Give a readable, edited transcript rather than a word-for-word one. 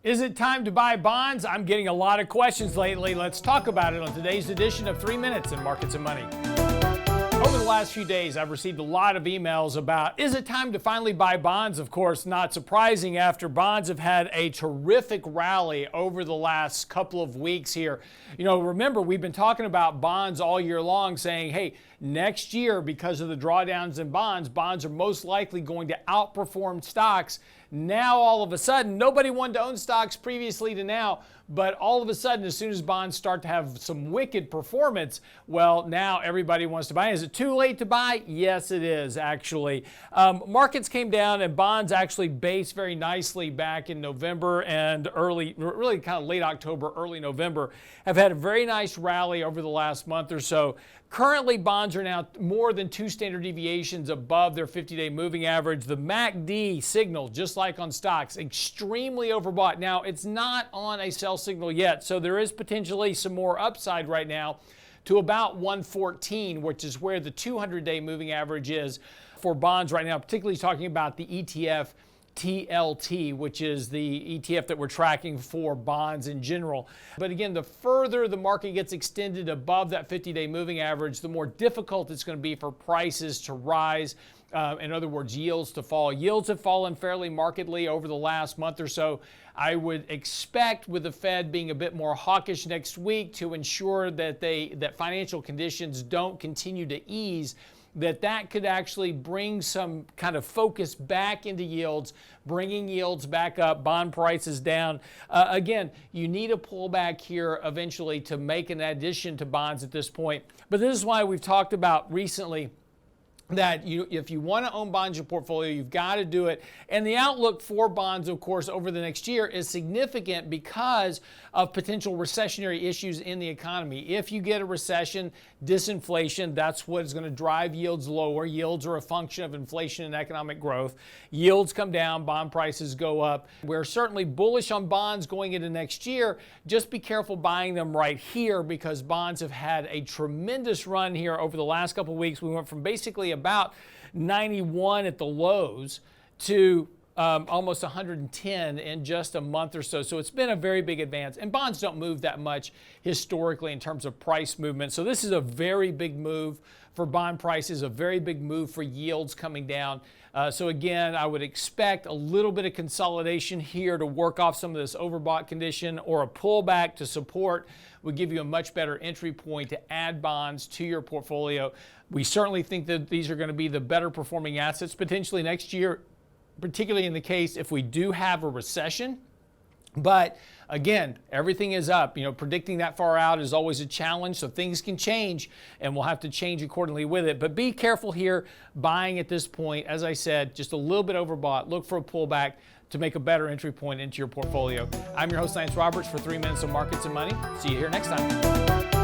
Is it time to buy bonds? I'm getting a lot of questions lately. Let's talk about it on today's edition of 3 Minutes in Markets and Money. Over the last few days, I've received a lot of emails about, is it time to finally buy bonds? Of course, not surprising after bonds have had a terrific rally over the last couple of weeks here. You know, remember, we've been talking about bonds all year long saying, hey, next year, because of the drawdowns in bonds, bonds are most likely going to outperform stocks. Now, all of a sudden, nobody wanted to own stocks previously to now, but all of a sudden, as soon as bonds start to have some wicked performance, well, now everybody wants to buy. Is it too late to buy? Yes, it is, actually. Markets came down and bonds actually based very nicely back in November and really kind of late October, early November, have had a very nice rally over the last month or so. Currently, bonds are now more than 2 standard deviations above their 50-day moving average. The MACD signal, just like on stocks, extremely overbought. Now, it's not on a sell signal yet, so there is potentially some more upside right now to about 114, which is where the 200-day moving average is for bonds right now, particularly talking about the ETF TLT, which is the ETF that we're tracking for bonds in general. But again, the further the market gets extended above that 50-day moving average, the more difficult it's going to be for prices to rise. In other words, yields to fall. Yields have fallen fairly markedly over the last month or so. I would expect, with the Fed being a bit more hawkish next week to ensure that financial conditions don't continue to ease, that could actually bring some kind of focus back into yields, bringing yields back up, bond prices down. Again, you need a pullback here eventually to make an addition to bonds at this point. But this is why we've talked about recently that if you want to own bonds in your portfolio, you've got to do it. And the outlook for bonds, of course, over the next year is significant because of potential recessionary issues in the economy. If you get a recession, disinflation, that's what is going to drive yields lower. Yields are a function of inflation and economic growth. Yields come down, bond prices go up. We're certainly bullish on bonds going into next year. Just be careful buying them right here because bonds have had a tremendous run here over the last couple of weeks. We went from basically about 91 at the lows to almost 110 in just a month or so. So it's been a very big advance. And bonds don't move that much historically in terms of price movement. So this is a very big move for bond prices, a very big move for yields coming down. So again, I would expect a little bit of consolidation here to work off some of this overbought condition, or a pullback to support would give you a much better entry point to add bonds to your portfolio. We certainly think that these are going to be the better performing assets potentially next year, particularly in the case if we do have a recession. But again, everything is up. You know, predicting that far out is always a challenge, so things can change and we'll have to change accordingly with it. But be careful here buying at this point. As I said, just a little bit overbought. Look for a pullback to make a better entry point into your portfolio. I'm your host, Lance Roberts, for 3 Minutes of Markets and Money. See you here next time.